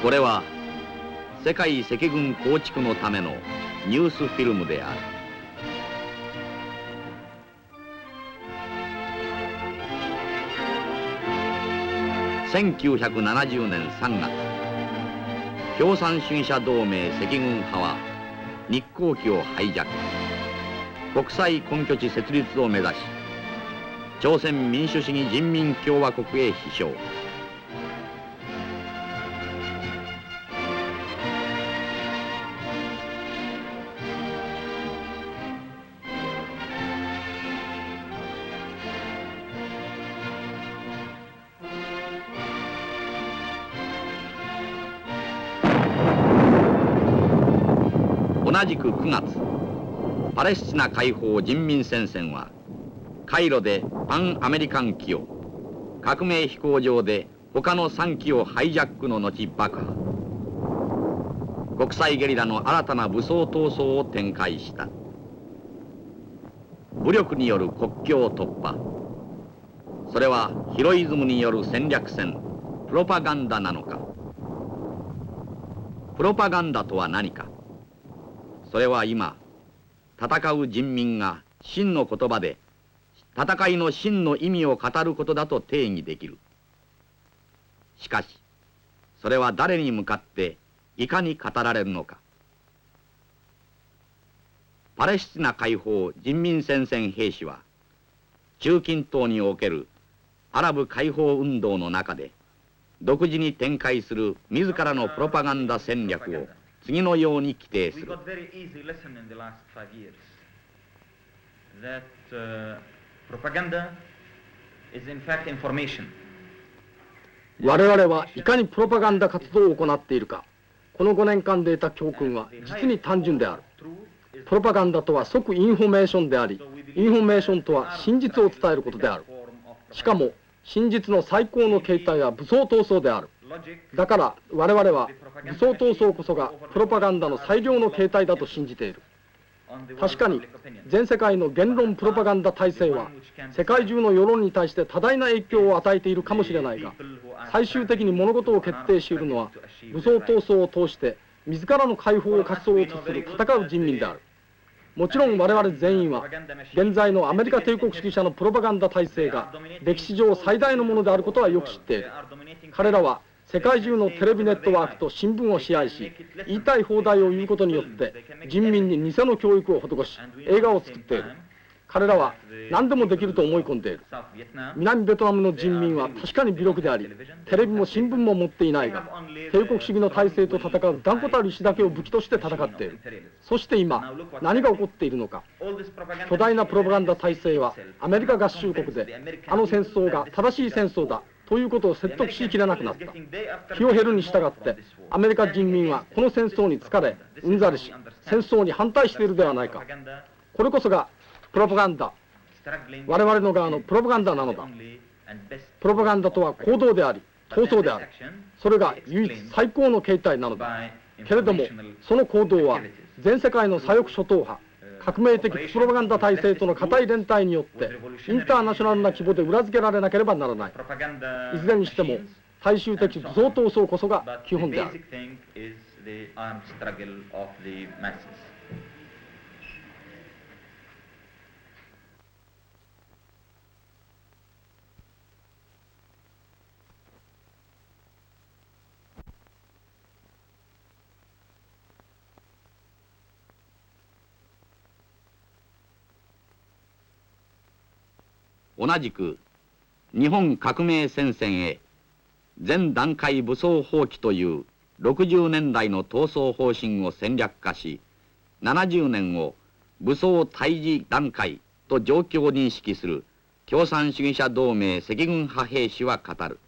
これは世界赤軍構築のためのニュースフィルムである。1970年3月、共産主義者同盟赤軍派は日航機をハイジャック、国際根拠地設立を目指し、朝鮮民主主義人民共和国へ飛翔。同じく9月、パレスチナ解放人民戦線はカイロでパンアメリカン機を、革命飛行場で他の3機をハイジャックの後爆破。国際ゲリラの新たな武装闘争を展開した。武力による国境突破、それはヒロイズムによる戦略戦、プロパガンダなのか。プロパガンダとは何か。それは今、戦う人民が真の言葉で戦いの真の意味を語ることだと定義できる。しかし、それは誰に向かっていかに語られるのか。パレスチナ解放人民戦線兵士は、中近東におけるアラブ解放運動の中で、独自に展開する自らのプロパガンダ戦略を次のように規定する。我々はいかにプロパガンダ活動を行っているか、この5年間で得た教訓は実に単純である。プロパガンダとは即インフォメーションであり、インフォメーションとは真実を伝えることである。しかも真実の最高の形態は武装闘争である。だから我々は武装闘争こそがプロパガンダの最良の形態だと信じている。確かに全世界の言論プロパガンダ体制は世界中の世論に対して多大な影響を与えているかもしれないが、最終的に物事を決定し得るのは武装闘争を通して自らの解放を勝ち取ろうとする戦う人民である。もちろん我々全員は現在のアメリカ帝国主義者のプロパガンダ体制が歴史上最大のものであることはよく知っている。彼らは世界中のテレビネットワークと新聞を支配し、言いたい放題を言うことによって人民に偽の教育を施し、映画を作っている。彼らは何でもできると思い込んでいる。南ベトナムの人民は確かに微力であり、テレビも新聞も持っていないが、帝国主義の体制と戦う断固たる意志だけを武器として戦っている。そして今何が起こっているのか。巨大なプロパガンダ体制はアメリカ合衆国であの戦争が正しい戦争だということを説得しきれなくなった。気を減るに従ってアメリカ人民はこの戦争に疲れうんざりし、戦争に反対しているではないか。これこそがプロパガンダ、我々の側のプロパガンダなのだ。プロパガンダとは行動であり闘争である。それが唯一最高の形態なのだ。けれどもその行動は全世界の左翼諸党派、革命的プロパガンダ体制との固い連帯によってインターナショナルな規模で裏付けられなければならない。いずれにしても大衆的武装闘争こそが基本である。同じく日本革命戦線へ全段階武装放棄という60年代の闘争方針を戦略化し、70年を武装対峙段階と状況を認識する共産主義者同盟赤軍派兵士は語る。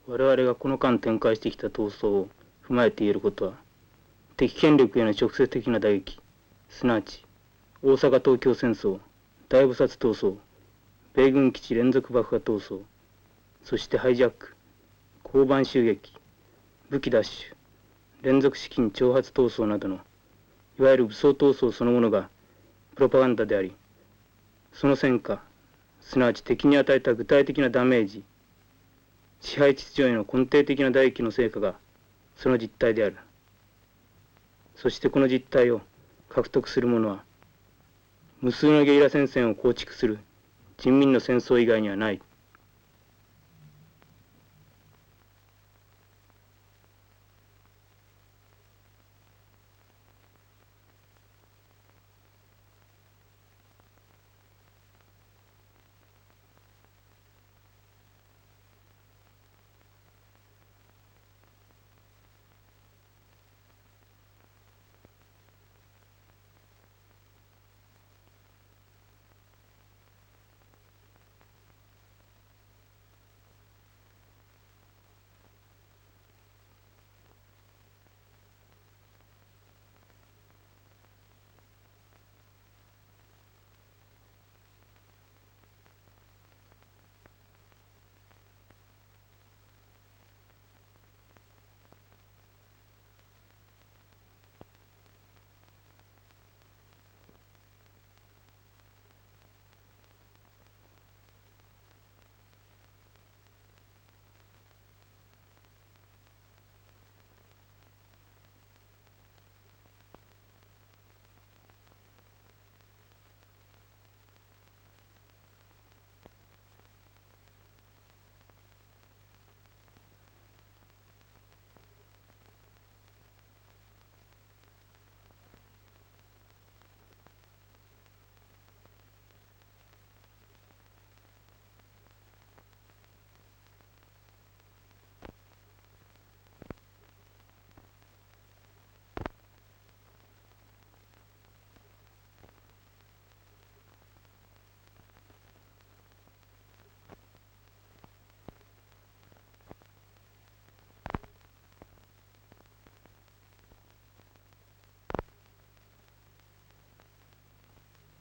我々がこの間展開してきた闘争を踏まえて言えることは、敵権力への直接的な打撃、すなわち大阪東京戦争、大菩薩闘争、米軍基地連続爆破闘争、そしてハイジャック、交番襲撃、武器奪取、連続資金挑発闘争などのいわゆる武装闘争そのものがプロパガンダであり、その戦果、すなわち敵に与えた具体的なダメージ、支配秩序への根底的な打撃の成果がその実態である。そしてこの実態を獲得する者は無数のゲリラ戦線を構築する人民の戦争以外にはない。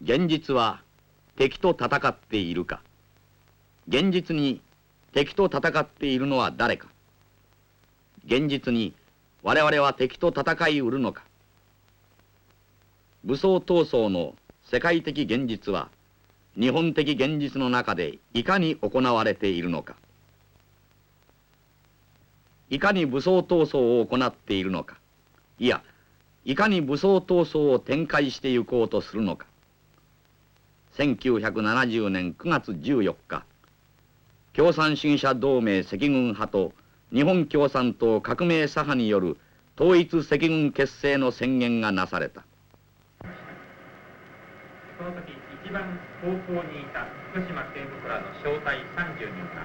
現実は敵と戦っているか。現実に敵と戦っているのは誰か。現実に我々は敵と戦いうるのか。武装闘争の世界的現実は日本的現実の中でいかに行われているのか。いかに武装闘争を行っているのか。いや、いかに武装闘争を展開してゆこうとするのか。1970年9月14日、共産主義者同盟赤軍派と日本共産党革命左派による統一赤軍結成の宣言がなされた。その時一番後方にいた福島警部らの小隊30人が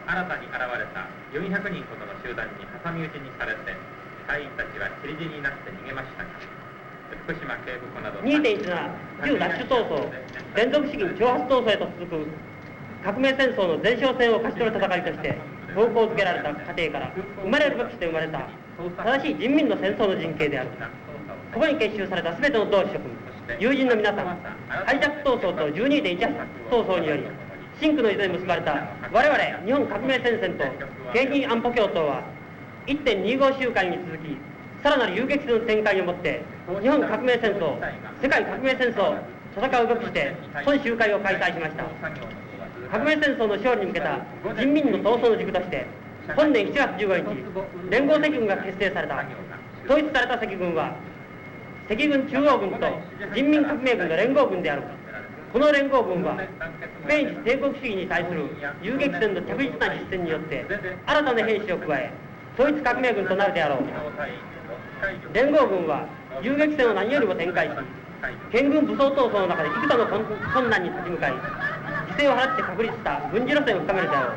新たに現れた400人ほどの集団に挟み撃ちにされて、隊員たちは散り死になって逃げましたが、福島警部補など 2.17 旧奪取闘争、連続資金挑発闘争へと続く革命戦争の前哨戦を勝ち取る戦いとして投稿づけられた過程から生まれるべきして生まれた正しい人民の戦争の陣形である。ここに結集された全ての同志諸君、友人の皆さん、ハイジャック闘争と 12.18 闘争により真紅の糸で結ばれた我々日本革命戦線と景品安保共闘は 1.25 週間に続き、さらなる遊撃戦の展開をもって日本革命戦争、世界革命戦争戦うべくして本集会を開催しました。革命戦争の勝利に向けた人民の闘争の軸として本年7月15日連合赤軍が結成された。統一された赤軍は赤軍中央軍と人民革命軍の連合軍である。この連合軍は明治帝国主義に対する遊撃戦の着実な実践によって新たな兵士を加え統一革命軍となるであろう。連合軍は遊撃戦を何よりも展開し、県軍武装闘争の中で幾多の困難に立ち向かい、犠牲を払って確立した軍事路線を深めるであろう。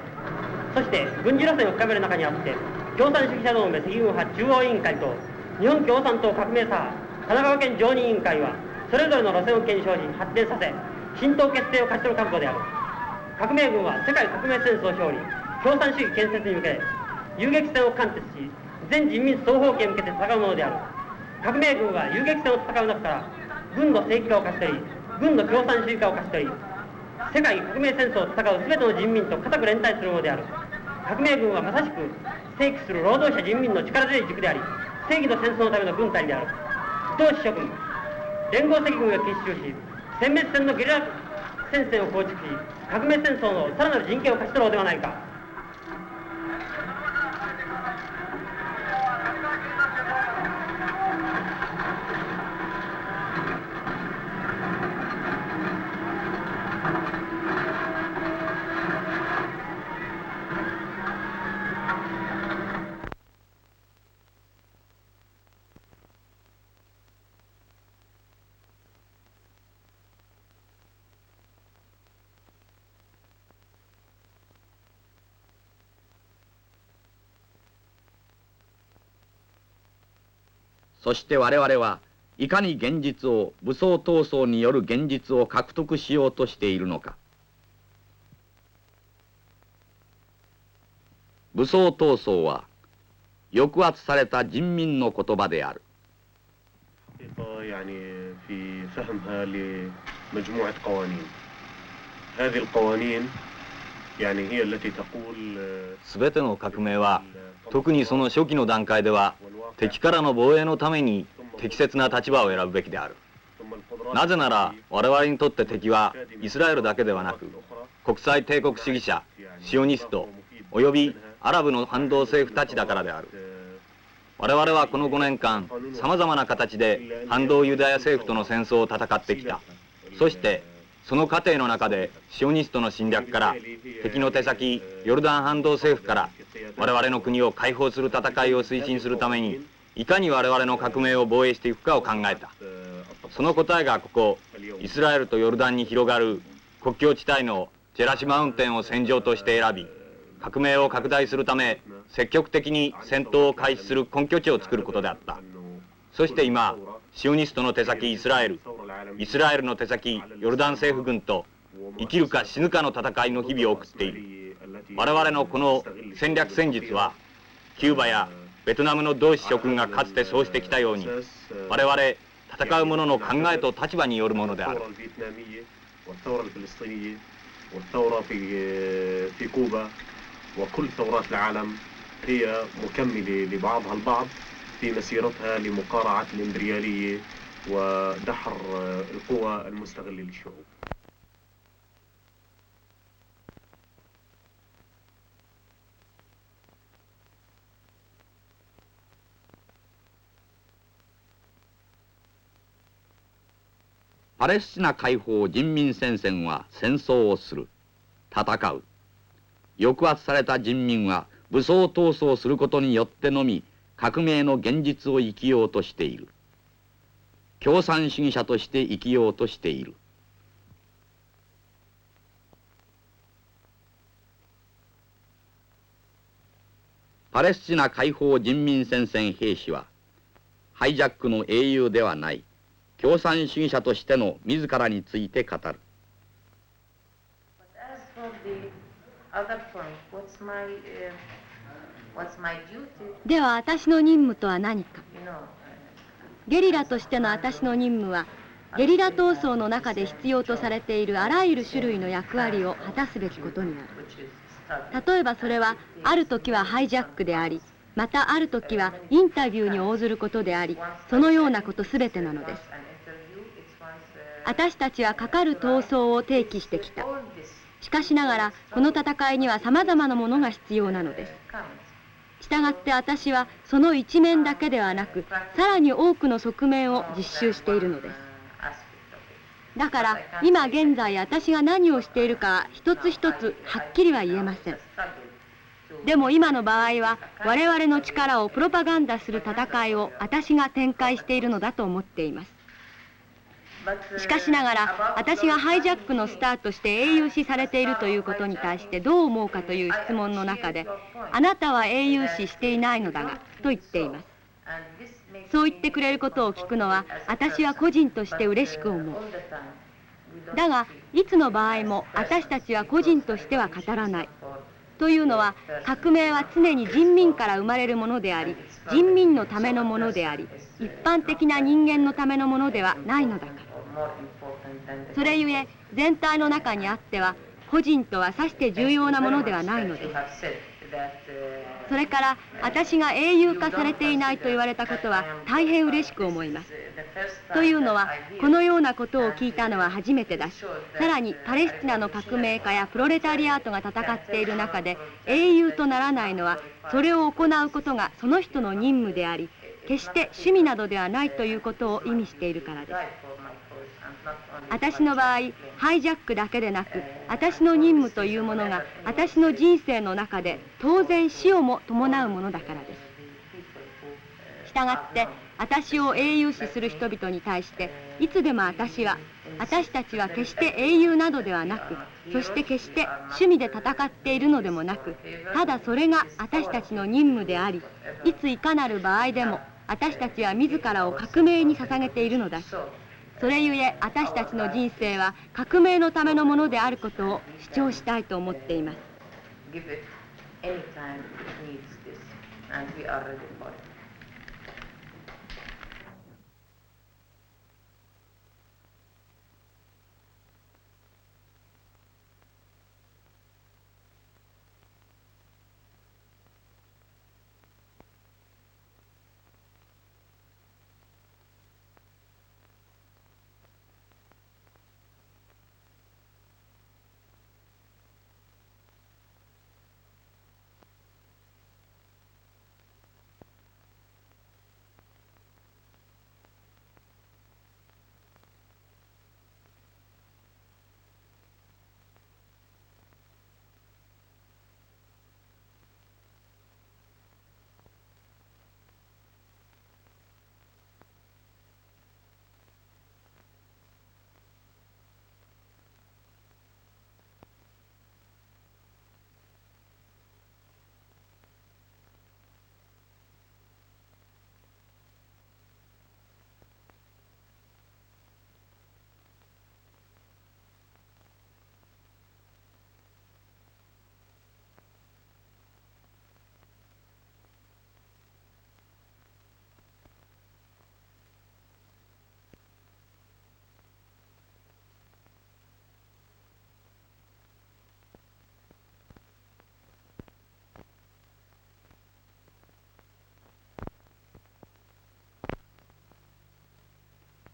そして軍事路線を深める中にあって共産主義者同盟赤軍派中央委員会と日本共産党革命左派神奈川県常任委員会はそれぞれの路線を検証し発展させ、新党結成を勝ち取る覚悟である。革命軍は世界革命戦争勝利、共産主義建設に向け遊撃戦を貫徹し、全人民双方形へ向けて戦うものである。革命軍は遊撃戦を戦う中から軍の正規化を勝ち取り、軍の共産主義化を勝ち取り、世界革命戦争を戦う全ての人民と固く連帯するものである。革命軍はまさしく正規する労働者人民の力強い軸であり、正義の戦争のための軍隊である。同志諸君、連合赤軍が結集し、殲滅戦のゲリラ戦線を構築し、革命戦争のさらなる人権を勝ち取ろうではないか。そして我々はいかに現実を武装闘争による現実を獲得しようとしているのか。武装闘争は抑圧された人民の言葉である。すべての革命は特にその初期の段階では敵からの防衛のために適切な立場を選ぶべきである。なぜなら我々にとって敵はイスラエルだけではなく国際帝国主義者、シオニストおよびアラブの反動政府たちだからである。我々はこの5年間さまざまな形で反動ユダヤ政府との戦争を戦ってきた。そしてその過程の中でシオニストの侵略から敵の手先ヨルダン反動政府から我々の国を解放する戦いを推進するためにいかに我々の革命を防衛していくかを考えた。その答えがここイスラエルとヨルダンに広がる国境地帯のジェラシマウンテンを戦場として選び、革命を拡大するため積極的に戦闘を開始する根拠地を作ることであった。そして今シオニストの手先イスラエルの手先ヨルダン政府軍と生きるか死ぬかの戦いの日々を送っている。我々のこの戦略戦術はキューバやベトナムの同志諸君がかつてそうしてきたように我々戦う者の考えと立場によるものである。وكل ثورات العالم هي مكملة لبعضها البعض في مسيرتها لمقارعة الإمبريالية ودحر القوى المستغلة للشعوب. パレスチナ解放人民戦線は戦争をする、戦う。抑圧された人民は武装闘争することによってのみ革命の現実を生きようとしている。共産主義者として生きようとしている。パレスチナ解放人民戦線兵士はハイジャックの英雄ではない共産主義者としての自らについて語る。では私の任務とは何か。ゲリラとしての私の任務はゲリラ闘争の中で必要とされているあらゆる種類の役割を果たすべきことになる。例えばそれはある時はハイジャックであり、またある時はインタビューに応ずることであり、そのようなことすべてなのです。私たちはかかる闘争を提起してきた。しかしながらこの戦いにはさまざまなものが必要なのです。したがって私はその一面だけではなくさらに多くの側面を実習しているのです。だから今現在私が何をしているか一つ一つはっきりは言えません。でも今の場合は我々の力をプロパガンダする戦いを私が展開しているのだと思っています。しかしながら私がハイジャックのスターとして英雄視されているということに対してどう思うかという質問の中で、あなたは英雄視していないのだがと言っています。そう言ってくれることを聞くのは私は個人として嬉しく思う。だがいつの場合も私たちは個人としては語らない。というのは革命は常に人民から生まれるものであり、人民のためのものであり、一般的な人間のためのものではないのだから。それゆえ全体の中にあっては個人とはさして重要なものではないのです。それから私が英雄化されていないと言われたことは大変嬉しく思います。というのはこのようなことを聞いたのは初めてだし、さらにパレスチナの革命家やプロレタリアートが戦っている中で英雄とならないのはそれを行うことがその人の任務であり、決して趣味などではないということを意味しているからです。私の場合ハイジャックだけでなく私の任務というものが私の人生の中で当然死をも伴うものだからです。したがって私を英雄視する人々に対していつでも私たちは決して英雄などではなく、そして決して趣味で戦っているのでもなく、ただそれが私たちの任務であり、いついかなる場合でも私たちは自らを革命に捧げているのだし、それゆえ私たちの人生は革命のためのものであることを主張したいと思っています。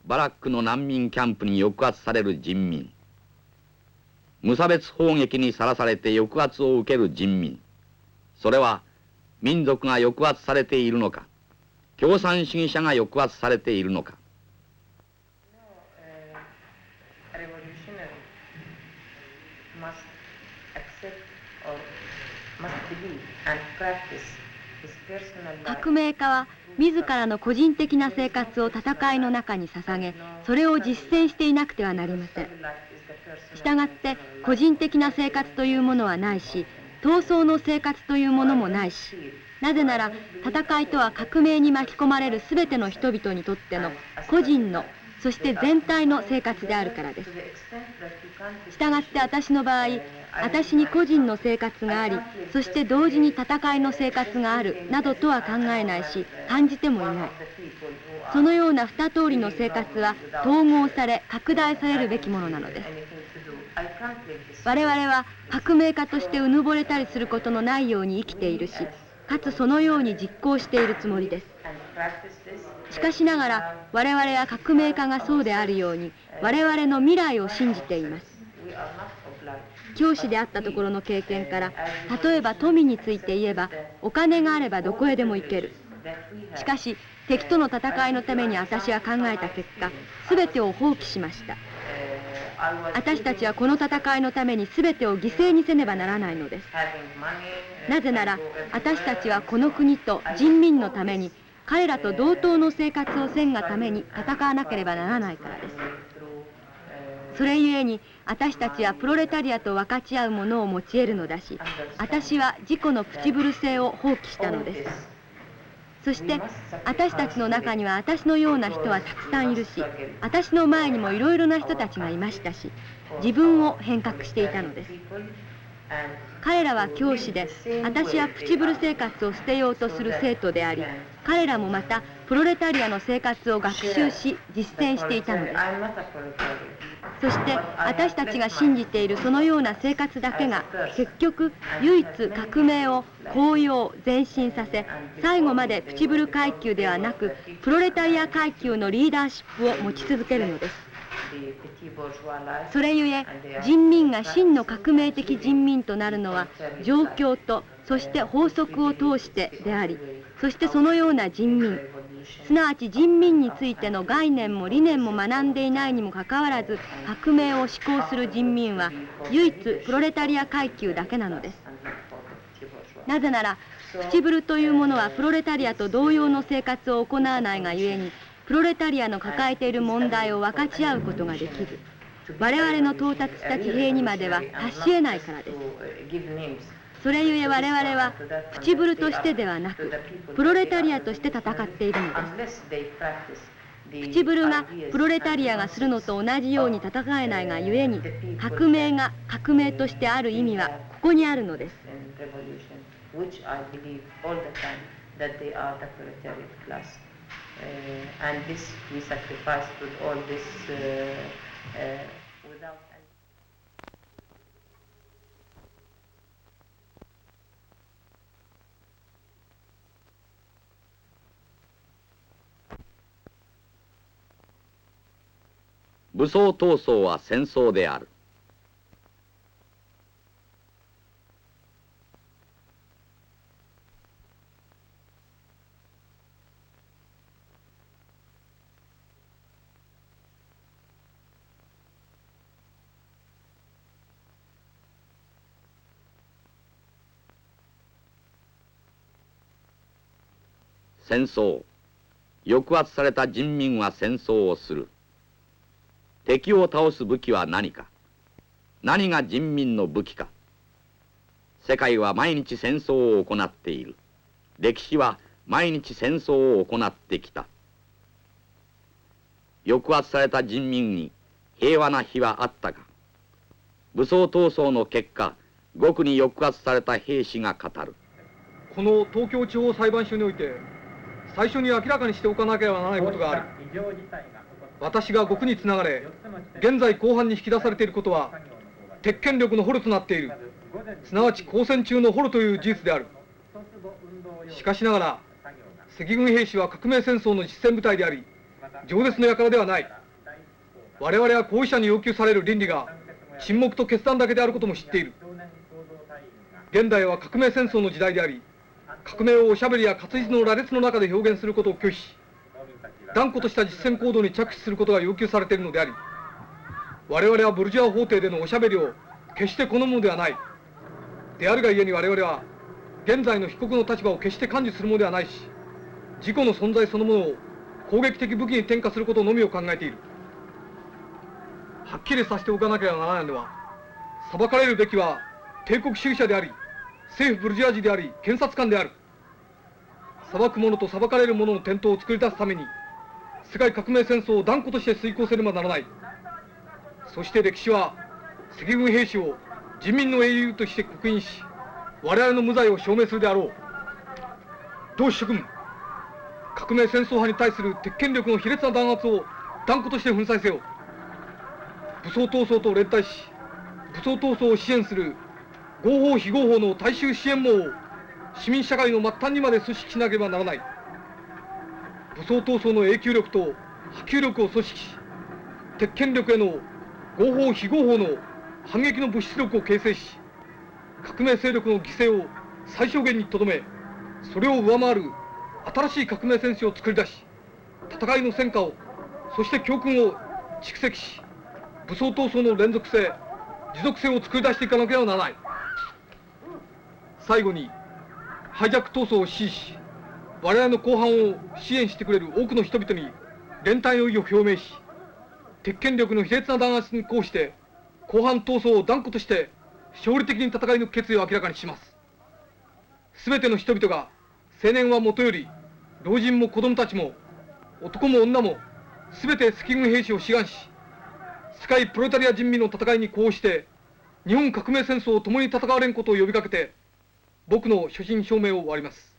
バラックの難民キャンプに抑圧される人民、無差別砲撃にさらされて抑圧を受ける人民、それは民族が抑圧されているのか、共産主義者が抑圧されているのか。革命家は自らの個人的な生活を戦いの中に捧げ、それを実践していなくてはなりません。したがって個人的な生活というものはないし、闘争の生活というものもないし、なぜなら戦いとは革命に巻き込まれる全ての人々にとっての個人の、そして全体の生活であるからです。したがって私の場合、私に個人の生活があり、そして同時に戦いの生活があるなどとは考えないし、感じてもいない。そのような二通りの生活は統合され拡大されるべきものなのです。我々は革命家としてうぬぼれたりすることのないように生きているし、かつそのように実行しているつもりです。しかしながら我々は革命家がそうであるように、我々の未来を信じています。教師であったところの経験から、例えば富について言えば、お金があればどこへでも行ける。しかし敵との戦いのために私は考えた結果、全てを放棄しました。私たちはこの戦いのために全てを犠牲にせねばならないのです。なぜなら私たちはこの国と人民のために、彼らと同等の生活をせんがために戦わなければならないからです。それゆえに私たちはプロレタリアと分かち合うものを用いるのだし、私は自己のプチブル性を放棄したのです。そして私たちの中には私のような人はたくさんいるし、私の前にもいろいろな人たちがいましたし、自分を変革していたのです。彼らは教師で、私はプチブル生活を捨てようとする生徒であり、彼らもまたプロレタリアの生活を学習し実践していたのです。そして私たちが信じているそのような生活だけが結局唯一革命を高揚前進させ、最後までプチブル階級ではなくプロレタリア階級のリーダーシップを持ち続けるのです。それゆえ人民が真の革命的人民となるのは状況と、そして法則を通してであり、そしてそのような人民、すなわち人民についての概念も理念も学んでいないにもかかわらず革命を志向する人民は唯一プロレタリア階級だけなのです。なぜならプチブルというものはプロレタリアと同様の生活を行わないがゆえに、プロレタリアの抱えている問題を分かち合うことができず、我々の到達した地平にまでは達し得ないからです。それゆえ我々はプチブルとしてではなくプロレタリアとして戦っているのです。プチブルがプロレタリアがするのと同じように戦えないがゆえに、革命が革命としてある意味はここにあるのです。武装闘争は戦争である。戦争。抑圧された人民は戦争をする。敵を倒す武器は何か。何が人民の武器か。世界は毎日戦争を行っている。歴史は毎日戦争を行ってきた。抑圧された人民に平和な日はあったか。武装闘争の結果、獄に抑圧された兵士が語る。この東京地方裁判所において最初に明らかにしておかなければならないことがある。私が獄につながれ、現在公判に引き出されていることは鉄拳力の捕虜となっている、すなわち交戦中の捕虜という事実である。しかしながら赤軍兵士は革命戦争の実践部隊であり、饒舌の輩ではない。我々は行為者に要求される倫理が沈黙と決断だけであることも知っている。現代は革命戦争の時代であり、革命をおしゃべりや活字の羅列の中で表現することを拒否し、断固とした実践行動に着手することが要求されているのであり、我々はブルジョア法廷でのおしゃべりを決して好むのではない。であるがゆえに我々は現在の被告の立場を決して甘受するものではないし、自己の存在そのものを攻撃的武器に転化することのみを考えている。はっきりさせておかなければならないのは、裁かれるべきは帝国主義者であり、政府ブルジョア人であり、検察官である。裁く者と裁かれる者の伝統を作り出すために、世界革命戦争を断固として遂行せねばならない。そして歴史は赤軍兵士を人民の英雄として刻印し、我々の無罪を証明するであろう。同諸君、革命戦争派に対する鉄拳力の卑劣な弾圧を断固として粉砕せよ。武装闘争と連帯し、武装闘争を支援する合法非合法の大衆支援網を市民社会の末端にまで組織しなければならない。武装闘争の永久力と波及力を組織し、鉄拳力への合法非合法の反撃の物質力を形成し、革命勢力の犠牲を最小限にとどめ、それを上回る新しい革命戦士を作り出し、戦いの戦果を、そして教訓を蓄積し、武装闘争の連続性、持続性を作り出していかなければならない。最後に、ハイジャック闘争を支持し、我々の公判を支援してくれる多くの人々に連帯の意を表明し、鉄拳力の卑劣な弾圧に抗して、公判闘争を断固として勝利的に戦い抜く決意を明らかにします。すべての人々が、青年はもとより、老人も子供たちも、男も女も、すべて赤軍兵士を志願し、世界プロレタリア人民の戦いに呼応して、日本革命戦争を共に戦われんことを呼びかけて、僕の所信表明を終わります。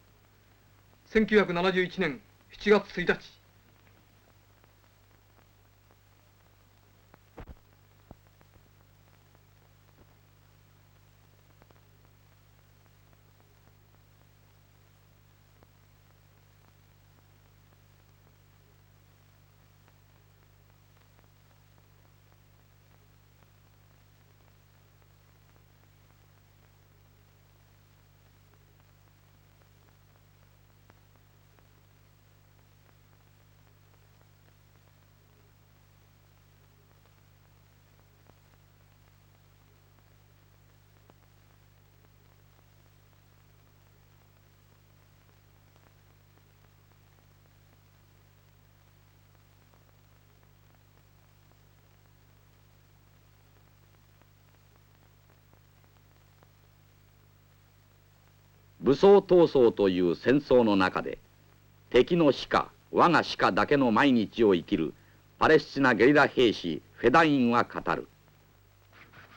1971年7月1日。武装闘争という戦争の中で敵の死か我が死かだけの毎日を生きるパレスチナゲリラ兵士フェダインは語る。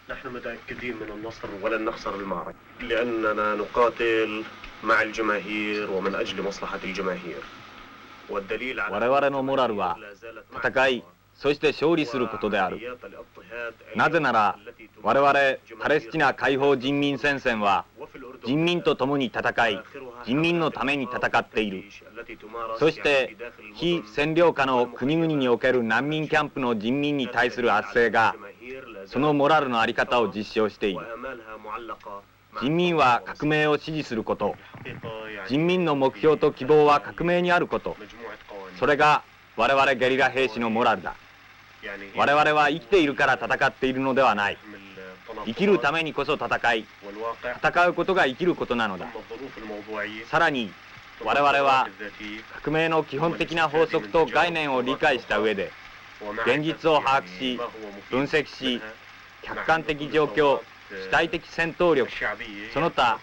نحن متأكدين من النصر ولن نخسر المعركة لأننا نقاتل مع الجماهير ومن أجل مصلحة الجماهير والدليل على 我々のモラルは戦い、そして勝利することである。なぜなら我々パレスチナ解放人民戦線は人民と共に戦い、人民のために戦っている。そして非占領下の国々における難民キャンプの人民に対する圧政がそのモラルの在り方を実証している。人民は革命を支持すること、人民の目標と希望は革命にあること、それが我々ゲリラ兵士のモラルだ。我々は生きているから戦っているのではない。生きるためにこそ戦い、戦うことが生きることなのだ。さらに我々は革命の基本的な法則と概念を理解した上で現実を把握し、分析し、客観的状況、主体的戦闘力、その他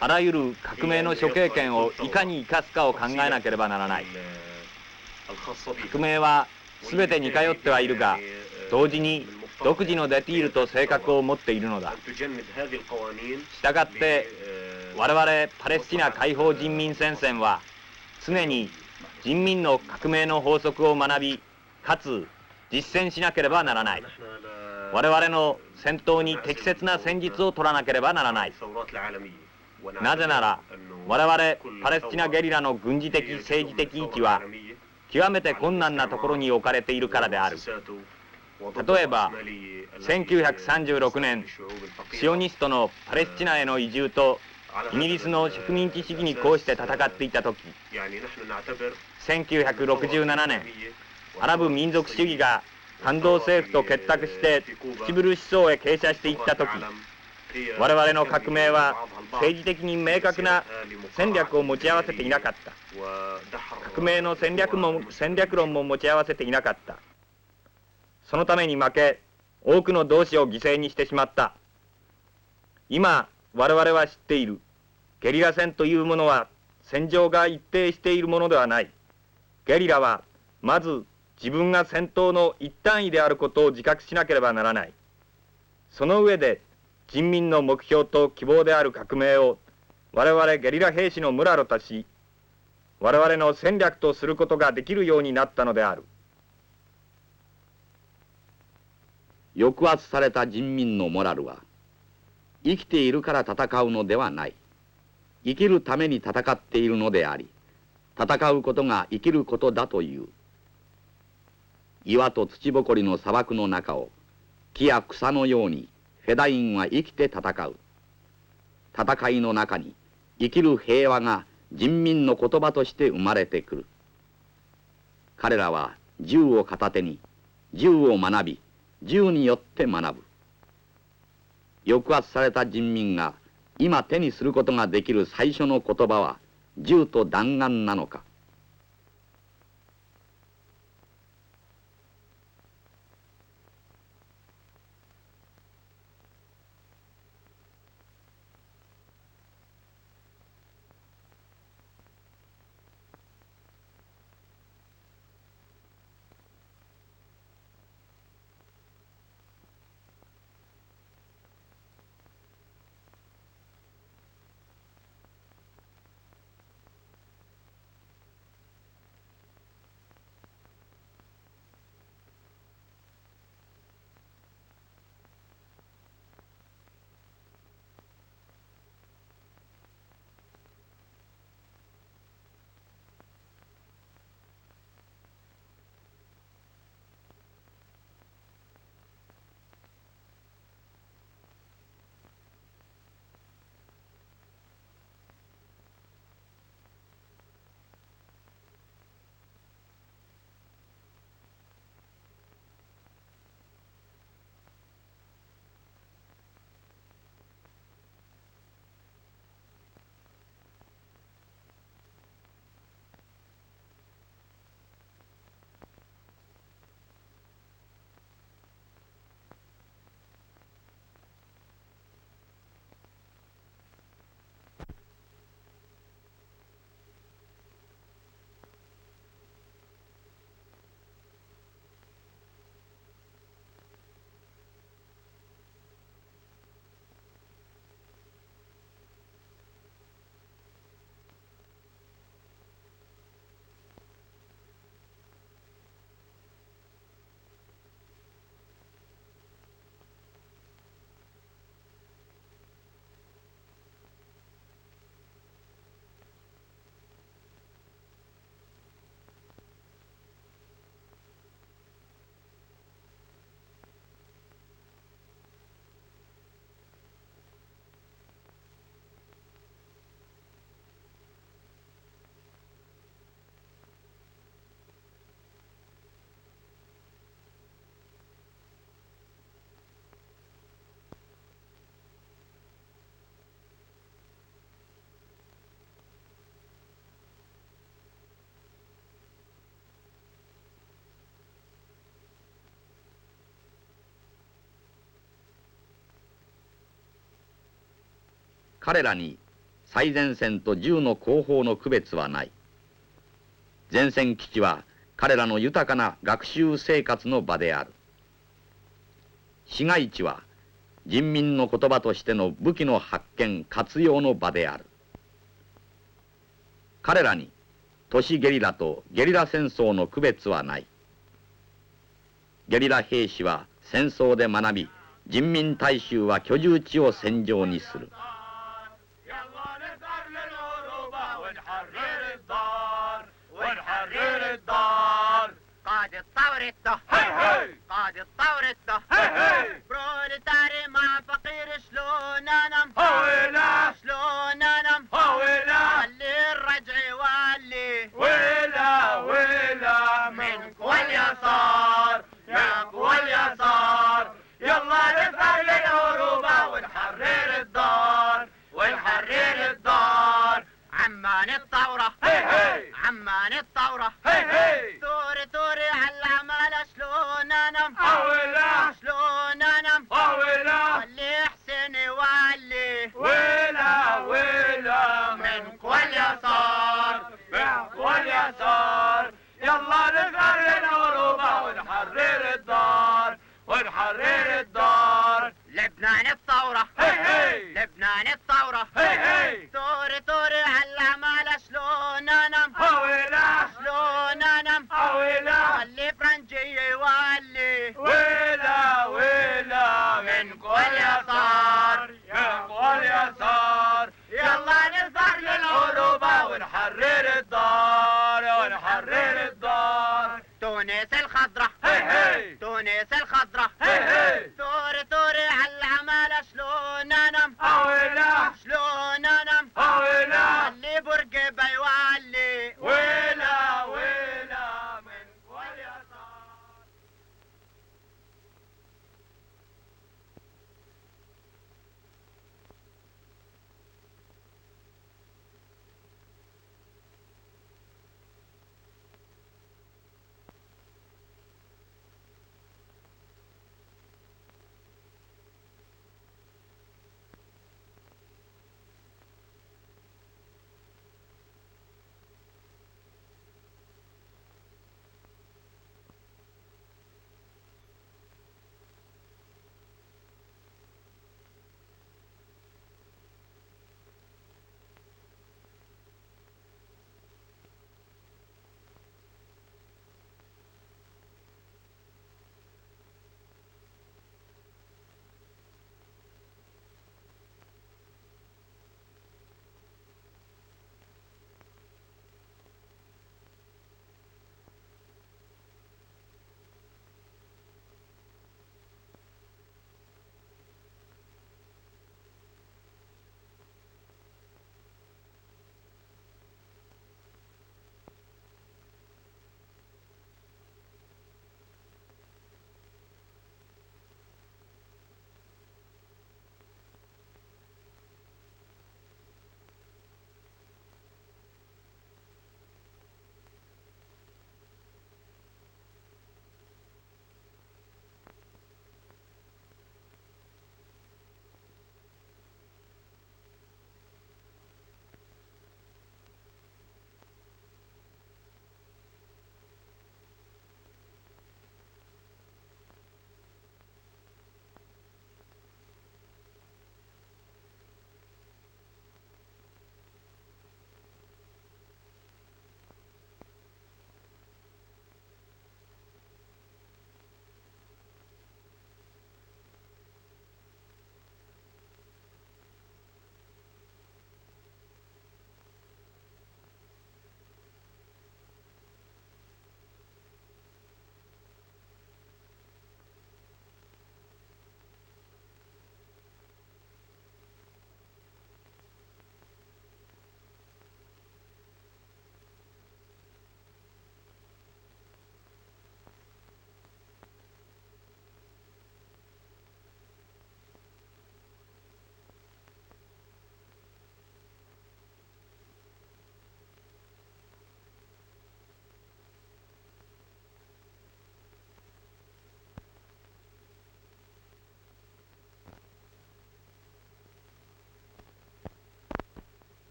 あらゆる革命の諸経験をいかに生かすかを考えなければならない。革命は全て似通ってはいるが、同時に独自のデティールと性格を持っているのだ。したがって我々パレスチナ解放人民戦線は常に人民の革命の法則を学び、かつ実践しなければならない。我々の戦闘に適切な戦術を取らなければならない。なぜなら我々パレスチナゲリラの軍事的政治的位置は極めて困難なところに置かれているからである。例えば1936年シオニストのパレスチナへの移住とイギリスの植民地主義にこうして戦っていた時、1967年アラブ民族主義が反動政府と結託してプチブル思想へ傾斜していった時、我々の革命は政治的に明確な戦略を持ち合わせていなかった。革命の戦略論も持ち合わせていなかった。そのために負け、多くの同志を犠牲にしてしまった。今我々は知っている。ゲリラ戦というものは戦場が一定しているものではない。ゲリラはまず自分が戦闘の一単位であることを自覚しなければならない。その上で人民の目標と希望である革命を我々ゲリラ兵士のムラロとし、我々の戦略とすることができるようになったのである。抑圧された人民のモラルは生きているから戦うのではない。生きるために戦っているのであり、戦うことが生きることだという。岩と土ぼこりの砂漠の中を木や草のようにフェダインは生きて戦う。戦いの中に生きる平和が人民の言葉として生まれてくる。彼らは銃を片手に銃を学び、銃によって学ぶ。抑圧された人民が今手にすることができる最初の言葉は銃と弾丸なのか。彼らに最前線と銃の後方の区別はない。前線基地は彼らの豊かな学習生活の場である。市街地は人民の言葉としての武器の発見活用の場である。彼らに都市ゲリラとゲリラ戦争の区別はない。ゲリラ兵士は戦争で学び、人民大衆は居住地を戦場にする。شلون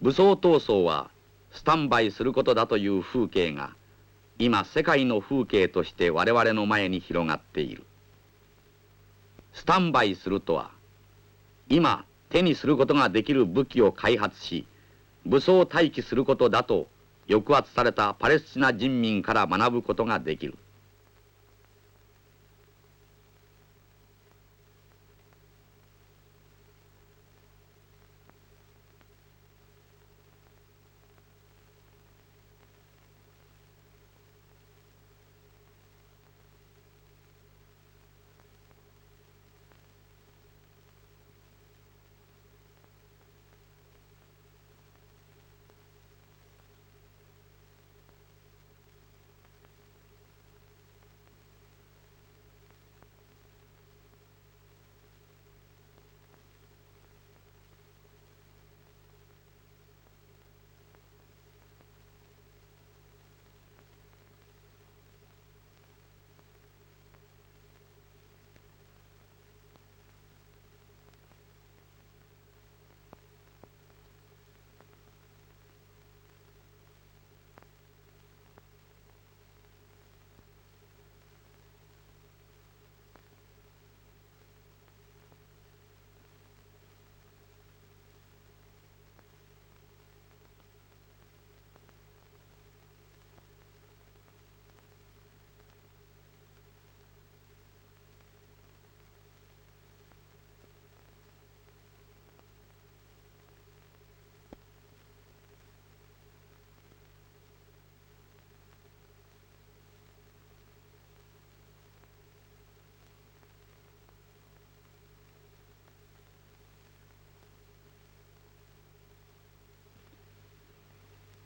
武装闘争はスタンバイすることだという風景が今世界の風景として我々の前に広がっている。スタンバイするとは今手にすることができる武器を開発し武装待機することだと抑圧されたパレスチナ人民から学ぶことができる。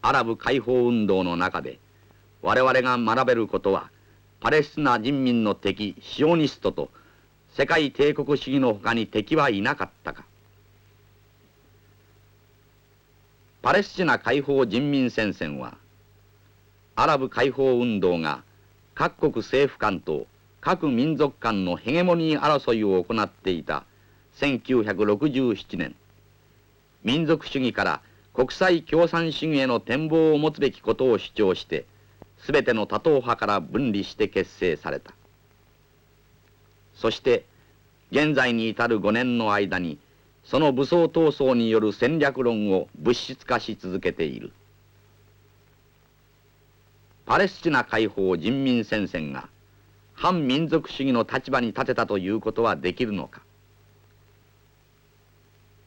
アラブ解放運動の中で我々が学べることはパレスチナ人民の敵シオニストと世界帝国主義のほかに敵はいなかったか。パレスチナ解放人民戦線はアラブ解放運動が各国政府間と各民族間のヘゲモニー争いを行っていた1967年民族主義から国際共産主義への展望を持つべきことを主張して全ての多党派から分離して結成された。そして現在に至る5年の間にその武装闘争による戦略論を物質化し続けている。パレスチナ解放人民戦線が反民族主義の立場に立てたということはできるのか。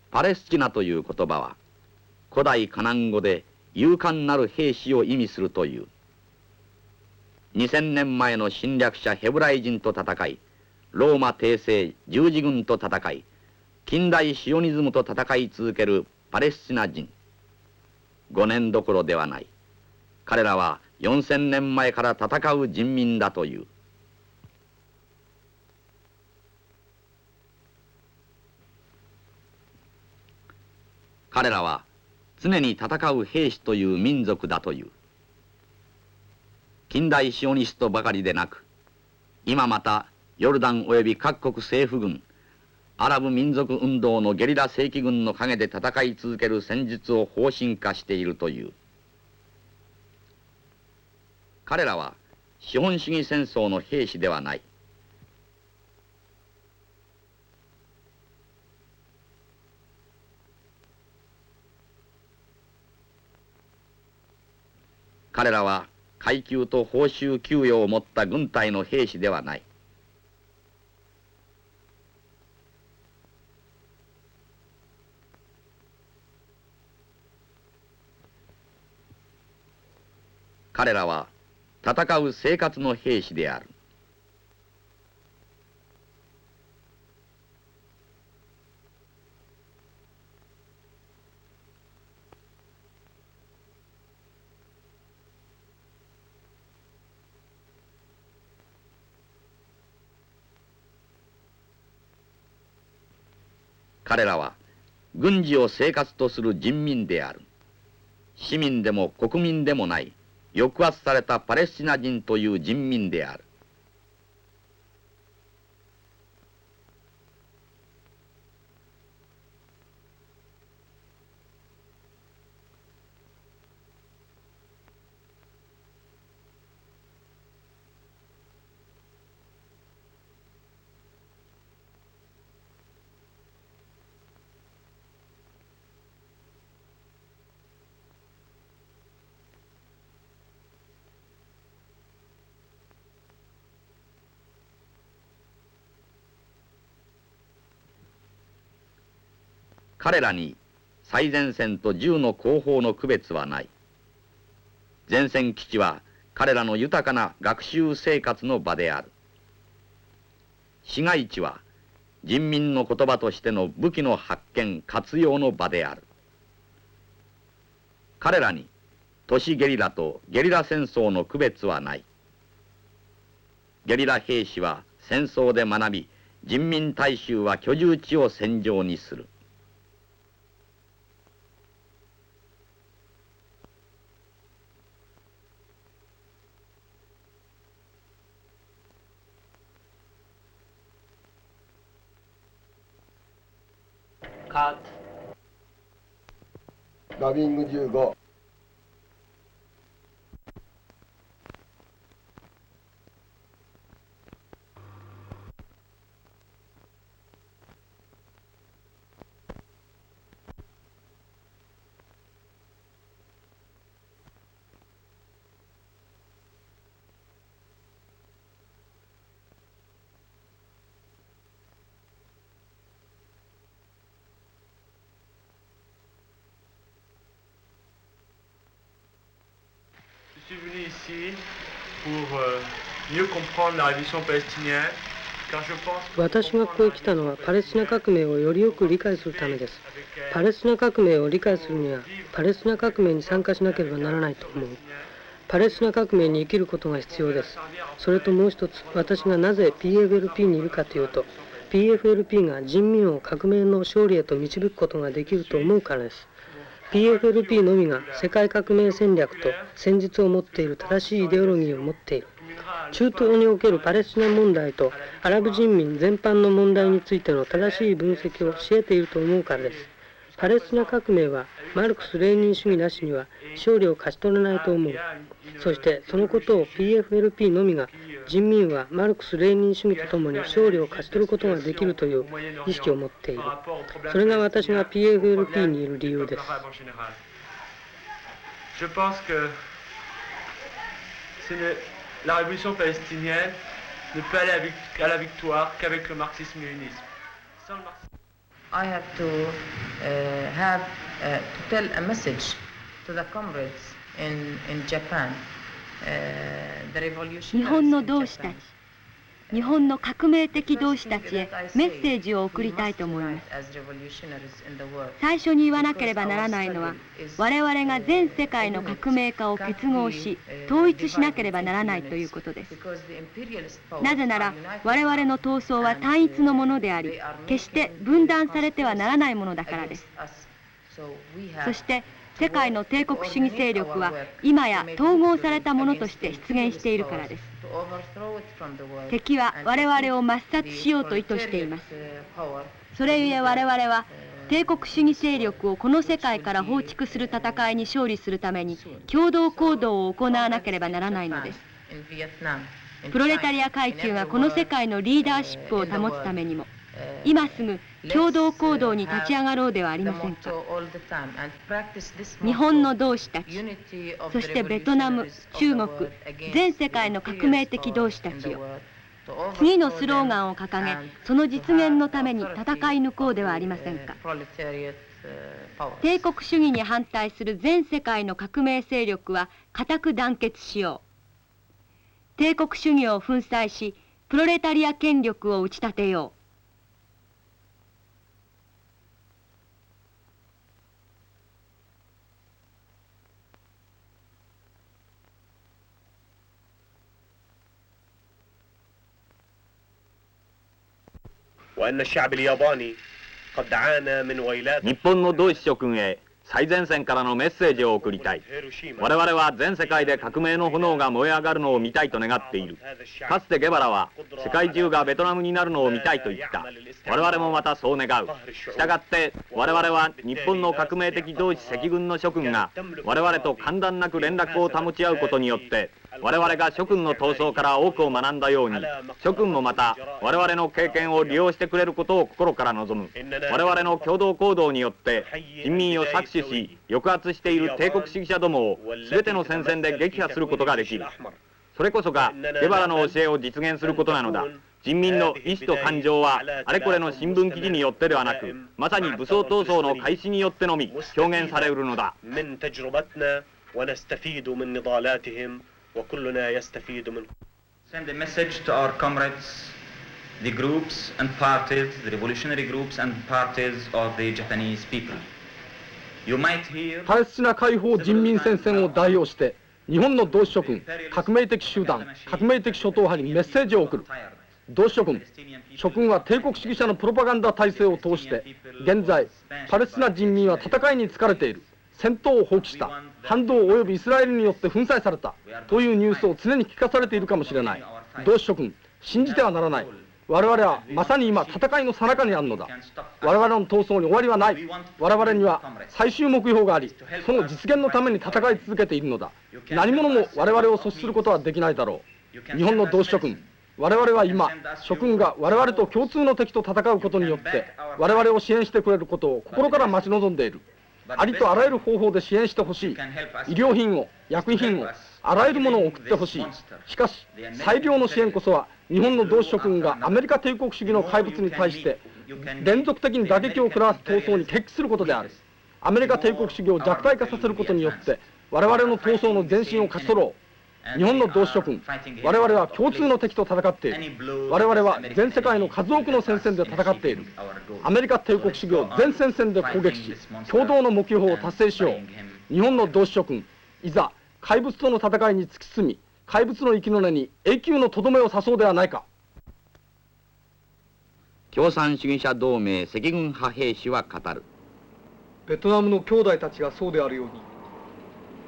パレスチナという言葉は古代カナン語で勇敢なる兵士を意味するという。2000年前の侵略者ヘブライ人と戦い、ローマ帝政十字軍と戦い、近代シオニズムと戦い続けるパレスチナ人。5年どころではない。彼らは4000年前から戦う人民だという。彼らは常に戦う兵士という民族だという。近代シオニストばかりでなく、今またヨルダンおよび各国政府軍、アラブ民族運動のゲリラ正規軍の陰で戦い続ける戦術を方針化しているという。彼らは資本主義戦争の兵士ではない。彼らは階級と報酬給与を持った軍隊の兵士ではない。彼らは戦う生活の兵士である。彼らは軍事を生活とする人民である。市民でも国民でもない抑圧されたパレスチナ人という人民である。彼らに最前線と銃の後方の区別はない。前線基地は彼らの豊かな学習生活の場である。市街地は人民の言葉としての武器の発見活用の場である。彼らに都市ゲリラとゲリラ戦争の区別はない。ゲリラ兵士は戦争で学び、人民大衆は居住地を戦場にする。ダビング15。Je suis venu ici pour mieux comprendre la révolution palestinienne, car je pense que 私がここへ来たのはパレスチナ革命をよりよく理解するためです。パレスチナ革命を理解するにはパレスチナ革命に参加しなければならないと思う。パレスチナ革命に生きることが必要です。それともう一つ、私がなぜ PFLP にいるかというと、PFLP が人民を革命の勝利へと導くことができると思うからです。PFLP のみが世界革命戦略と戦術を持っている正しいイデオロギーを持っている。中東におけるパレスチナ問題とアラブ人民全般の問題についての正しい分析を教えていると思うからです。パレスチナ革命はマルクス・レーニン主義なしには勝利を勝ち取れないと思う。そしてそのことを PFLP のみが人民はマルクス・レーニン主義とともに勝利を勝ち取ることができるという意識を持っている。それが私が PFLP にいる理由です。Je pense que la révolution palestinienne ne peut aller à la victoire qu'avec le marxisme-léninisme. Sans le marxisme. I have to have to tell a message to the comrades in Japan. The 日本の同志たち、日本の革命的同志たちへメッセージを送りたいと思います。最初に言わなければならないのは、我々が全世界の革命家を結合し統一しなければならないということです。なぜなら我々の闘争は単一のものであり、決して分断されてはならないものだからです。そして世界の帝国主義勢力は今や統合されたものとして出現しているからです。敵は我々を抹殺しようと意図しています。それゆえ我々は帝国主義勢力をこの世界から放逐する戦いに勝利するために共同行動を行わなければならないのです。プロレタリア階級がこの世界のリーダーシップを保つためにも今すぐ共同行動に立ち上がろうではありませんか。日本の同志たち、そしてベトナム、中国、全世界の革命的同志たちよ。次のスローガンを掲げ、その実現のために戦い抜こうではありませんか。帝国主義に反対する全世界の革命勢力は固く団結しよう。帝国主義を粉砕し、プロレタリア権力を打ち立てよう。日本の同志諸君へ最前線からのメッセージを送りたい。我々は全世界で革命の炎が燃え上がるのを見たいと願っている。かつてゲバラは世界中がベトナムになるのを見たいと言った。我々もまたそう願う。したがって我々は日本の革命的同志赤軍の諸君が我々と間断なく連絡を保ち合うことによって我々が諸君の闘争から多くを学んだように諸君もまた我々の経験を利用してくれることを心から望む。我々の共同行動によって人民を搾取し抑圧している帝国主義者どもを全ての戦線で撃破することができる。それこそがゲバラの教えを実現することなのだ。人民の意志と感情はあれこれの新聞記事によってではなく、まさに武装闘争の開始によってのみ表現されうるのだ。Send a message to our comrades, the groups and parties, the revolutionary groups and parties of the Japanese people. You might hear パレスチナ解放人民戦線を代表して日本の同志諸君、革命的集団、革命的諸党派にメッセージを送る。同志諸君、諸君は帝国主義者のプロパガンダ体制を通して現在パレスチナ人民は戦いに疲れている、戦闘を放棄した、反動及びイスラエルによって粉砕されたというニュースを常に聞かされているかもしれない。同志諸君、信じてはならない。我々はまさに今戦いの最中にあるのだ。我々の闘争に終わりはない。我々には最終目標があり、その実現のために戦い続けているのだ。何者も我々を阻止することはできないだろう。日本の同志諸君、我々は今諸君が我々と共通の敵と戦うことによって我々を支援してくれることを心から待ち望んでいる。ありとあらゆる方法で支援してほしい。医療品を、薬品を、あらゆるものを送ってほしい。しかし最良の支援こそは日本の同志諸君がアメリカ帝国主義の怪物に対して連続的に打撃を食らわす闘争に決起することである。アメリカ帝国主義を弱体化させることによって我々の闘争の前進を勝ち取ろう。日本の同志諸君、我々は共通の敵と戦っている。我々は全世界の数多くの戦線で戦っている。アメリカ帝国主義を全戦線で攻撃し、共同の目標を達成しよう。日本の同志諸君、いざ怪物との戦いに突き進み、怪物の息の根に永久のとどめを刺そうではないか。共産主義者同盟赤軍派兵士は語る。ベトナムの兄弟たちがそうであるように、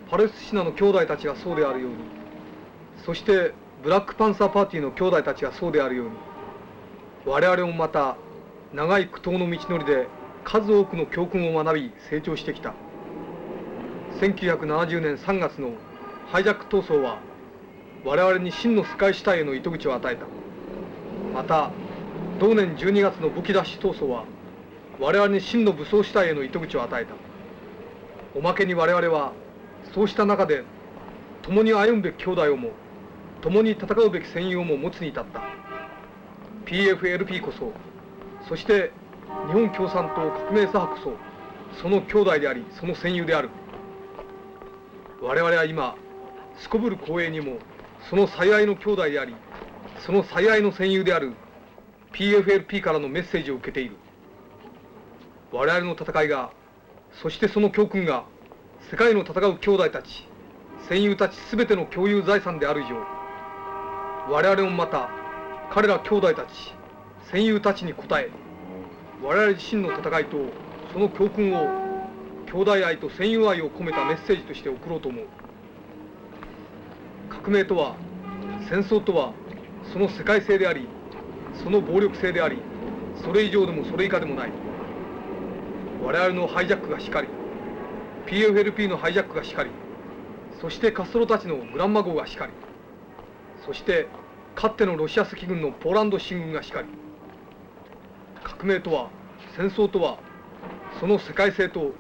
パレスチナの兄弟たちがそうであるように、そしてブラックパンサーパーティーの兄弟たちがそうであるように、我々もまた長い苦闘の道のりで数多くの教訓を学び成長してきた。1970年3月のハイジャック闘争は我々に真の世界主体への糸口を与えた。また同年12月の武器奪取闘争は我々に真の武装主体への糸口を与えた。おまけに我々はそうした中で共に歩むべき兄弟をも共に戦うべき戦友をも持つに至った。 PFLP こそ、そして日本共産党革命左派こそその兄弟でありその戦友である。我々は今すこぶる光栄にもその最愛の兄弟でありその最愛の戦友である PFLP からのメッセージを受けている。我々の戦いが、そしてその教訓が世界の戦う兄弟たち戦友たち全ての共有財産である以上、我々もまた彼ら兄弟たち戦友たちに応え、我々自身の戦いとその教訓を兄弟愛と戦友愛を込めたメッセージとして送ろうと思う。革命とは、戦争とはその世界性でありその暴力性であり、それ以上でもそれ以下でもない。我々のハイジャックがしかり、 PFLP のハイジャックがしかり、そしてカストロたちのグランマ号がしかり、そしてかつてのロシア赤軍のポーランド進軍がしかり、革命とは戦争とはその世界性と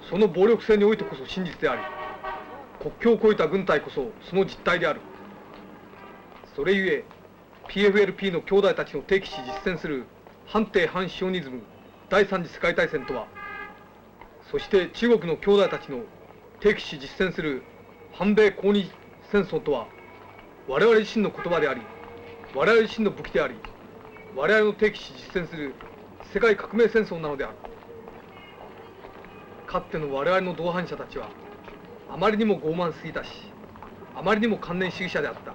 その暴力性においてこそ真実であり、国境を越えた軍隊こそその実態である。それゆえ PFLP の兄弟たちの提起し実践する反帝反シオニズム第三次世界大戦とは、そして中国の兄弟たちの提起し実践する反米抗日戦争とは、我々自身の言葉であり我々自身の武器であり、我々の提起し実践する世界革命戦争なのである。かつての我々の同伴者たちはあまりにも傲慢すぎたし、あまりにも観念主義者であった。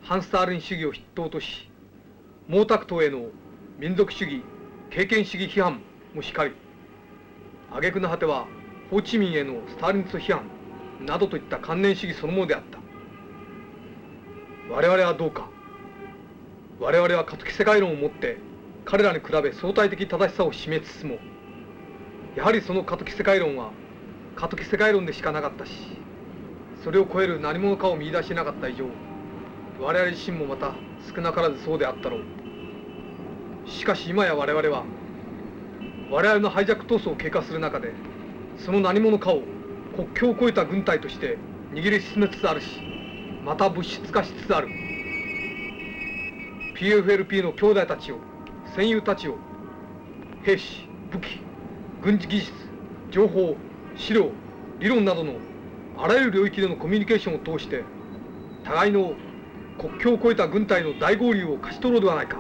反スターリン主義を筆頭とし、毛沢東への民族主義経験主義批判もしかり、挙句の果てはホーチミンへのスターリンツ批判などといった観念主義そのものであった。我々はどうか。我々は過渡期世界論をもって彼らに比べ相対的正しさを示しつつも、やはりその過渡期世界論は過渡期世界論でしかなかったし、それを超える何者かを見出してなかった以上、我々自身もまた少なからずそうであったろう。しかし今や我々は我々のハイジャック闘争を経過する中で、その何者かを国境を越えた軍隊として握りしめつつあるし、また物質化しつつある。PFLP の兄弟たちを、戦友たちを、兵士、武器、軍事技術、情報、資料、理論などのあらゆる領域でのコミュニケーションを通して、互いの国境を越えた軍隊の大合流を勝ち取ろうではないか。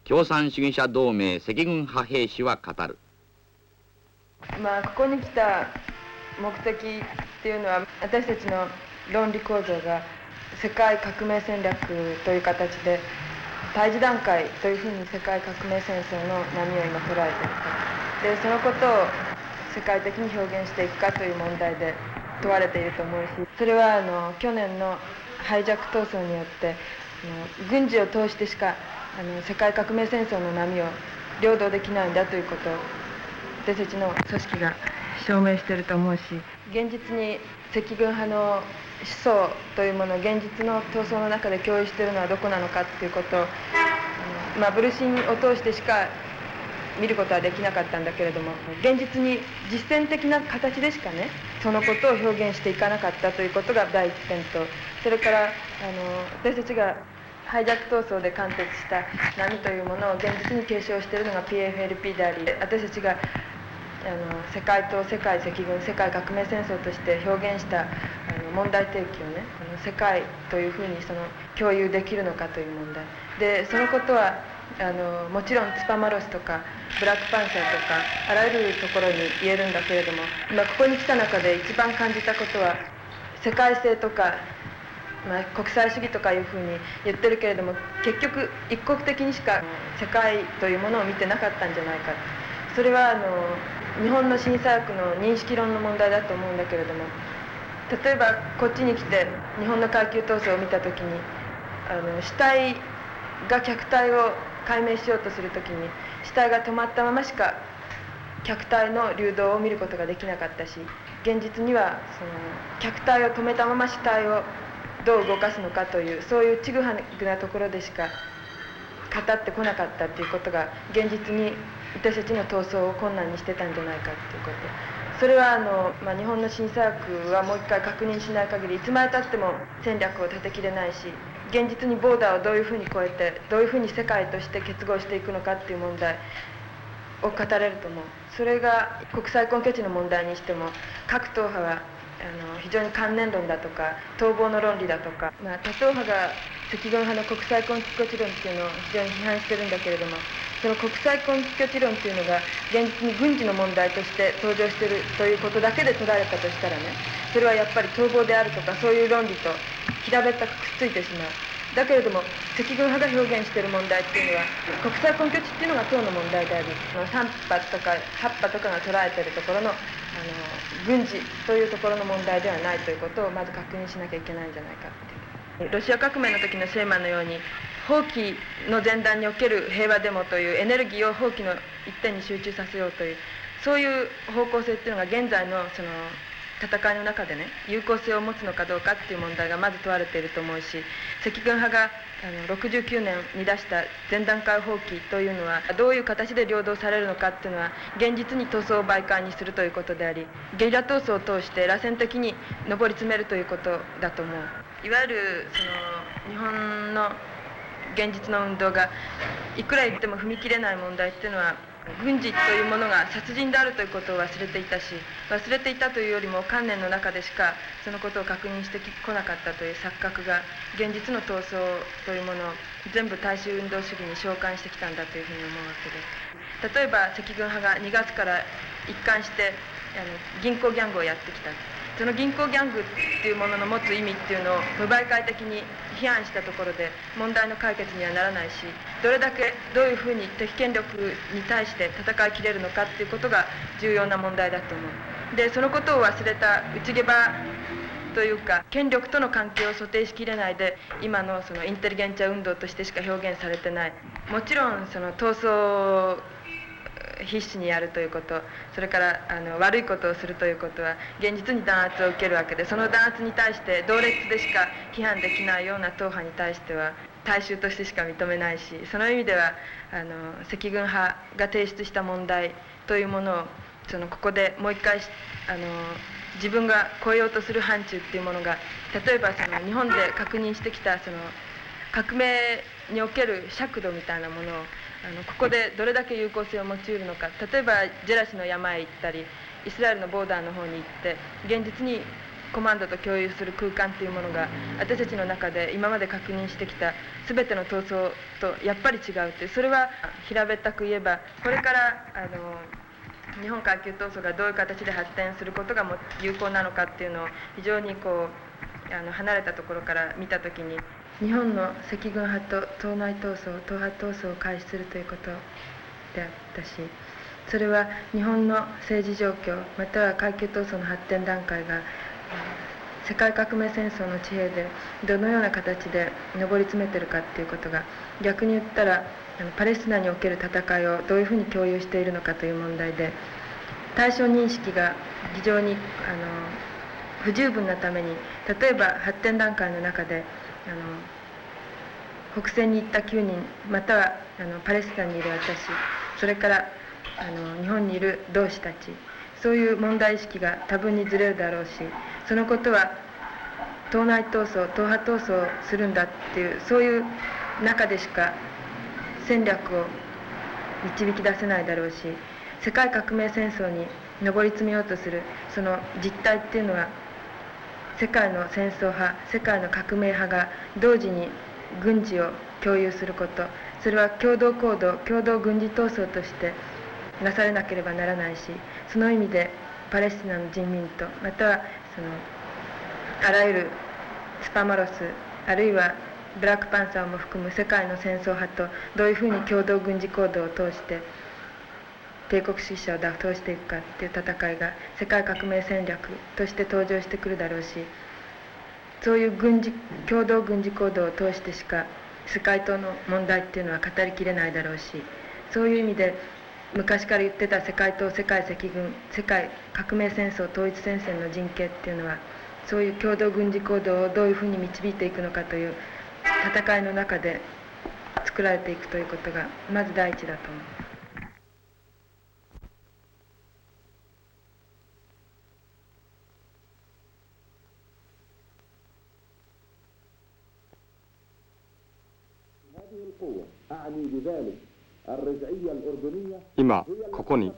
共産主義者同盟赤軍派兵士は語る。ここに来た目的っていうのは、私たちの論理構造が世界革命戦略という形で対峙段階というふうに世界革命戦争の波を今捉えているかで、そのことを世界的に表現していくかという問題で問われていると思うし、それは去年のハイジャック闘争によって軍事を通してしか世界革命戦争の波を領導できないんだということを私たちの組織が証明していると思うし、現実に赤軍派の思想というものを現実の闘争の中で共有しているのはどこなのかということを、ブルシンを通してしか見ることはできなかったんだけれども、現実に実践的な形でしかね、そのことを表現していかなかったということが第一点と、それから私たちがハイジャック闘争で貫徹した波というものを現実に継承しているのが PFLP であり、私たちが世界と世界赤軍、世界革命戦争として表現した問題提起をね、世界というふうに共有できるのかという問題で、そのことはもちろんツパマロスとかブラックパンサーとかあらゆるところに言えるんだけれども、ここに来た中で一番感じたことは、世界性とか国際主義とかいうふうに言ってるけれども、結局一国的にしか世界というものを見てなかったんじゃないか。それは日本の新左翼の認識論の問題だと思うんだけれども、例えばこっちに来て日本の階級闘争を見た時に死体が客体を解明しようとする時に死体が止まったまましか客体の流動を見ることができなかったし、現実には客体を止めたまま死体をどう動かすのかという、そういうちぐはぐなところでしか語ってこなかったということが、現実に私たちの闘争を困難にしてたんじゃないかということ。それは日本の新左翼はもう一回確認しない限り、いつまでたっても戦略を立てきれないし、現実にボーダーをどういうふうに超えて、どういうふうに世界として結合していくのかっていう問題を語れると思う。それが国際根拠地の問題にしても、各党派は非常に観念論だとか逃亡の論理だとか、多党派が赤軍派の国際根拠地論っていうのを非常に批判してるんだけれども、その国際根拠地論っていうのが現実に軍事の問題として登場しているということだけで捉えたとしたらね、それはやっぱり逃亡であるとかそういう論理と平べったくくっついてしまう。だけれども赤軍派が表現している問題っていうのは、国際根拠地っていうのが党の問題であり、3波とか8波とかが捉えているところの軍事というところの問題ではないということをまず確認しなきゃいけないんじゃないかっていう。ロシア革命の時のシェーマンのように、放棄の前段における平和デモというエネルギーを放棄の一点に集中させようという、そういう方向性っていうのが現在の戦いの中でね、有効性を持つのかどうかっていう問題がまず問われていると思うし、赤軍派が69年に出した前段階放棄というのはどういう形で領導されるのかっていうのは、現実に闘争を媒介にするということであり、ゲリラ闘争を通して螺旋的に上り詰めるということだと思う。いわゆる日本の現実の運動がいくら言っても踏み切れない問題っていうのは、軍事というものが殺人であるということを忘れていたし、忘れていたというよりも観念の中でしかそのことを確認してこなかったという錯覚が、現実の闘争というものを全部大衆運動主義に召喚してきたんだというふうに思うわけです。例えば赤軍派が2月から一貫して銀行ギャングをやってきた。その銀行ギャングっていうものの持つ意味っていうのを無媒介的に批判したところで問題の解決にはならないし、どれだけどういうふうに敵権力に対して戦いきれるのかっていうことが重要な問題だと思う。でそのことを忘れた内ゲバというか、権力との関係を想定しきれないで、今のインテリゲンチャ運動としてしか表現されてない。もちろん闘争必死にやるということ、それから悪いことをするということは現実に弾圧を受けるわけで、その弾圧に対して同列でしか批判できないような党派に対しては大衆としてしか認めないし、その意味では赤軍派が提出した問題というものをここでもう一回自分が超えようとする範疇っていうものが、例えば日本で確認してきた革命における尺度みたいなものをここでどれだけ有効性を持ち得るのか。例えばジェラシの山へ行ったりイスラエルのボーダーの方に行って現実にコマンドと共有する空間というものが私たちの中で今まで確認してきた全ての闘争とやっぱり違うって、それは平べったく言えばこれから日本階級闘争がどういう形で発展することが有効なのかっていうのを非常に離れたところから見たときに、日本の赤軍派と党内闘争、党派闘争を開始するということであったし、それは日本の政治状況または階級闘争の発展段階が世界革命戦争の地平でどのような形で上り詰めているかっていうことが、逆に言ったらパレスチナにおける戦いをどういうふうに共有しているのかという問題で、対象認識が非常に不十分なために、例えば発展段階の中で北西に行った9人またはパレスチナにいる私、それから日本にいる同志たち、そういう問題意識が多分にずれるだろうし、そのことは党内闘争、党派闘争をするんだっていう、そういう中でしか戦略を導き出せないだろうし、世界革命戦争に上り詰めようとするその実態っていうのは、世界の戦争派、世界の革命派が同時に軍事を共有すること、それは共同行動、共同軍事闘争としてなされなければならないし、その意味でパレスチナの人民とまたはあらゆるスパマロスあるいはブラックパンサーも含む世界の戦争派とどういうふうに共同軍事行動を通して帝国主義者を打倒していくかっていう戦いが世界革命戦略として登場してくるだろうし、そういう共同軍事行動を通してしか世界党の問題っていうのは語りきれないだろうし、そういう意味で昔から言ってた世界党、世界赤軍、世界革命戦争統一戦線の陣形っていうのは、そういう共同軍事行動をどういうふうに導いていくのかという戦いの中で作られていくということがまず第一だと思う。今ここに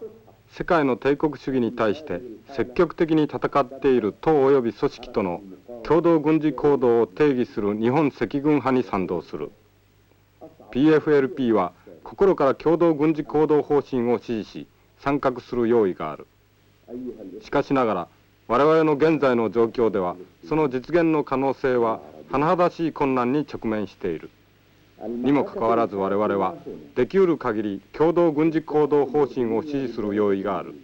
世界の帝国主義に対して積極的に戦っている党及び組織との共同軍事行動を定義する日本赤軍派に賛同する。 PFLP は心から共同軍事行動方針を支持し参画する用意がある。しかしながら我々の現在の状況ではその実現の可能性は甚だしい困難に直面している。にもかかわらず我々はできうる限り共同軍事行動方針を支持する用意がある。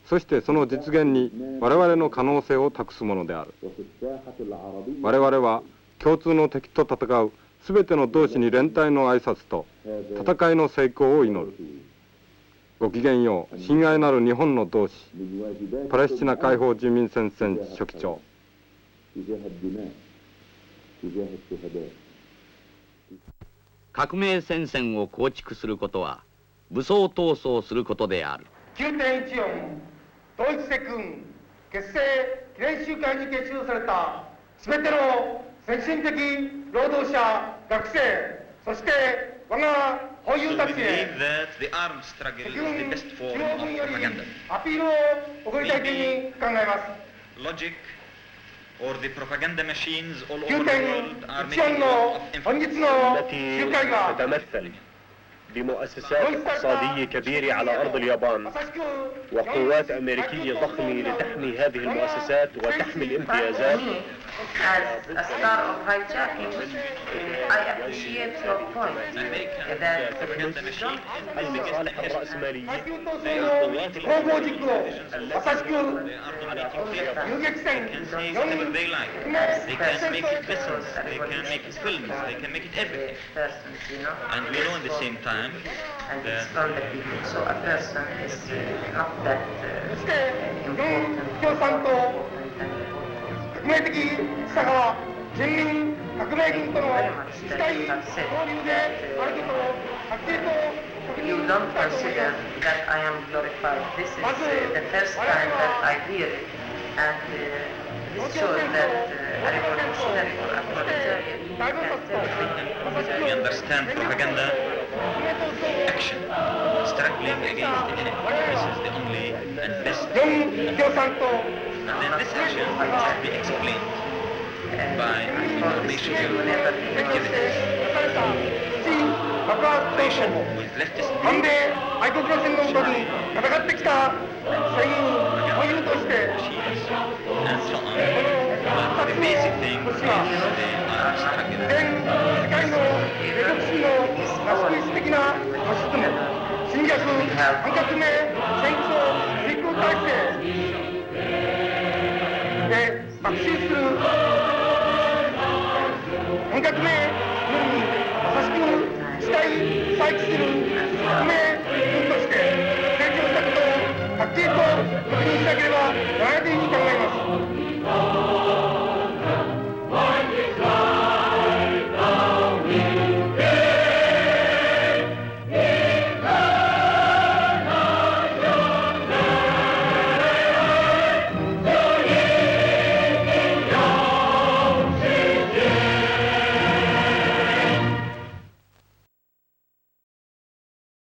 そしてその実現に我々の可能性を託すものである。我々は共通の敵と戦う全ての同志に連帯の挨拶と戦いの成功を祈る。ごきげんよう。親愛なる日本の同志、パレスチナ解放人民戦線書記長。革命戦線を構築することは武装闘争することである。 9.14 統一赤軍結成記念集会に結集された全ての先進的労働者、学生、そして我が保有たちへ赤軍中央軍よりアピールを送りたいというふうに考えます。or the propaganda machines all over the world are making 9.14 の本日の集会が تتمثل بمؤسسات اقتصادية كبيرة على أرض اليابان وقوات أمريكية ضخمة لتحمي هذه المؤسسات وتحمي الامتيازات. As a star of hijacking, I appreciate your point that المصالح الرأسمالية They can make it business, they can make it films, they can make it everything. And we know at the same time that so a person is not that important. 革命的さが人民革命軍との一体交流であることをはっきりと確 You 認 don't したいと思い consider ます。 that I am glorified. This is the first time that I hear it, and this shows that a revolutionary or a proletariat We understand propaganda action, struggling against the enemy. This is the only and best. 4共産党 And then this action should be explained by information activities. 爆発闘争も With leftist 反米愛国路線のもとに戦ってきた戦友本友として and so on. But the basic thing is the armed struggle. 全世界の英国主義のナシス的なファシズム侵略反革命戦争追空体制で爆心する反革命よりまさしく時代再起する革命軍として成長したことをはっきりと確認しなければならない。